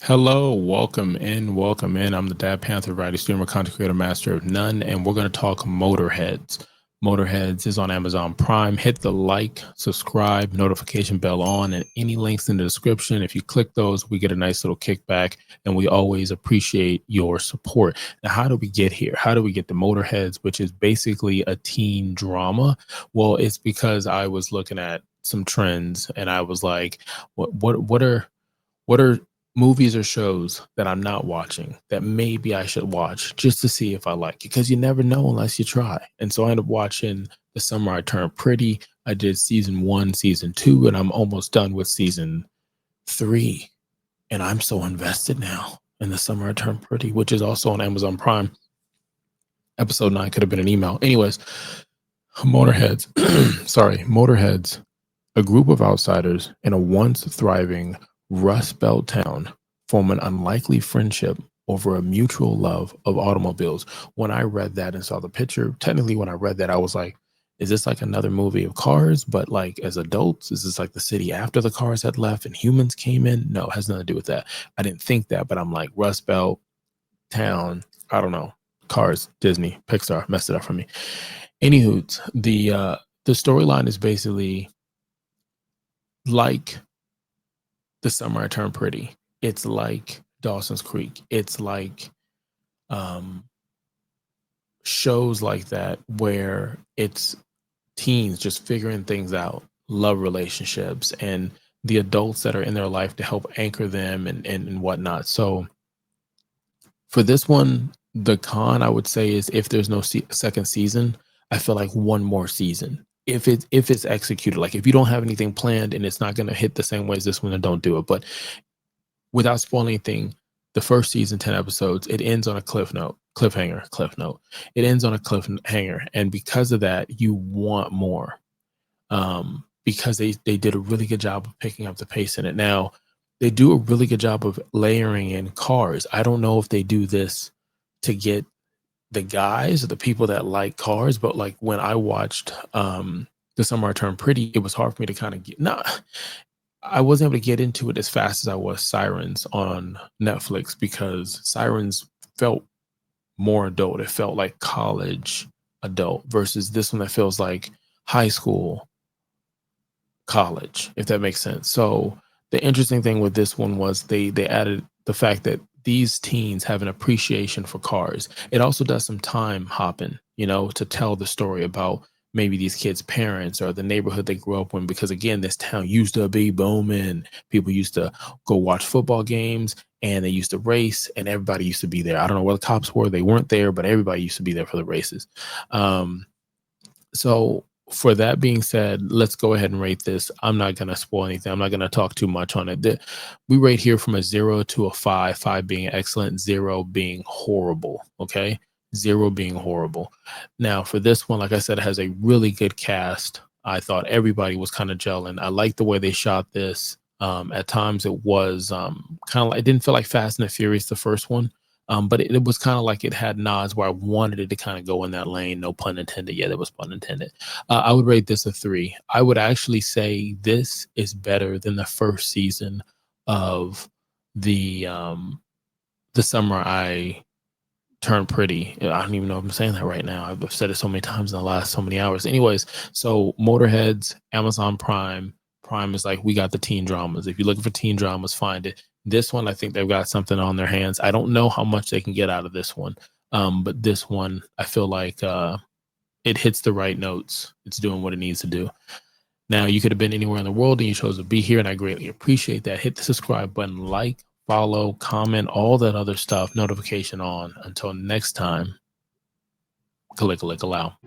Hello, welcome in, welcome in. I'm the Dad Panther writer, streamer, content creator, master of none, and we're going to talk Motorheads. Motorheads is on Amazon Prime. Hit the like, subscribe, notification bell on, and any links in the description. If you click those, we get a nice little kickback, and we always appreciate your support. Now, how do we get here? How do we get to Motorheads, which is basically a teen drama? Well, it's because I was looking at some trends, and I was like, what are movies or shows that I'm not watching that maybe I should watch just to see if I like it? Because you never know unless you try. And so I ended up watching The Summer I Turned Pretty. I did season 1, season 2, and I'm almost done with season 3. And I'm so invested now in The Summer I Turned Pretty, which is also on Amazon Prime. Episode 9 could have been an email. Anyways, Motorheads. Motorheads, a group of outsiders in a once thriving Rust Belt town form an unlikely friendship over a mutual love of automobiles. When I read that and saw the picture, technically when I read that, I was like, is this like another movie of cars, but like as adults? Is this like the city after the cars had left and humans came in? No, it has nothing to do with that. I didn't think that, but I'm like, Rust Belt town, I don't know. Cars, Disney, Pixar messed it up for me. Anywho, the storyline is basically like The Summer I Turned Pretty. It's like Dawson's Creek. It's like shows like that where it's teens just figuring things out, love relationships, and the adults that are in their life to help anchor them and whatnot. So for this one, the con I would say is if there's no second season, I feel like one more season. If it's executed, like if you don't have anything planned and it's not going to hit the same way as this one, then don't do it. But without spoiling anything, the first season, 10 episodes, it ends on a cliffhanger. It ends on a cliffhanger. And because of that, you want more. Because they did a really good job of picking up the pace in it. Now, they do a really good job of layering in cars. I don't know if they do this to get the guys or the people that like cars, but like when I watched The Summer I Turned Pretty, it was hard for me to kind of I wasn't able to get into it as fast as I was Sirens on Netflix because Sirens felt more adult. It felt like college adult versus this one that feels like high school, college, if that makes sense. So the interesting thing with this one was they added the fact that these teens have an appreciation for cars. It also does some time hopping, to tell the story about maybe these kids' parents or the neighborhood they grew up in. Because again, this town used to be booming. People used to go watch football games and they used to race and everybody used to be there. I don't know where the cops were. They weren't there, but everybody used to be there for the races. So for that being said, let's go ahead and rate this. I'm not going to spoil anything. I'm not going to talk too much on it. We rate here from a 0 to a 5, 5 being excellent, 0 being horrible. Okay. 0 being horrible. Now, for this one, like I said, it has a really good cast. I thought everybody was kind of gelling. I like the way they shot this. At times, it was kind of like, it didn't feel like Fast and the Furious, the first one. But it was kind of like it had nods where I wanted it to kind of go in that lane. No pun intended. Yeah, there was pun intended. I would rate this a 3. I would actually say this is better than the first season of the Summer I Turned Pretty. I don't even know if I'm saying that right now. I've said it so many times in the last so many hours. Anyways, so Motorheads, Amazon Prime. Prime is like, we got the teen dramas. If you're looking for teen dramas, find it. This one, I think they've got something on their hands. I don't know how much they can get out of this one. But this one, I feel like it hits the right notes. It's doing what it needs to do. Now, you could have been anywhere in the world and you chose to be here, and I greatly appreciate that. Hit the subscribe button, like, follow, comment, all that other stuff, notification on. Until next time, click allow.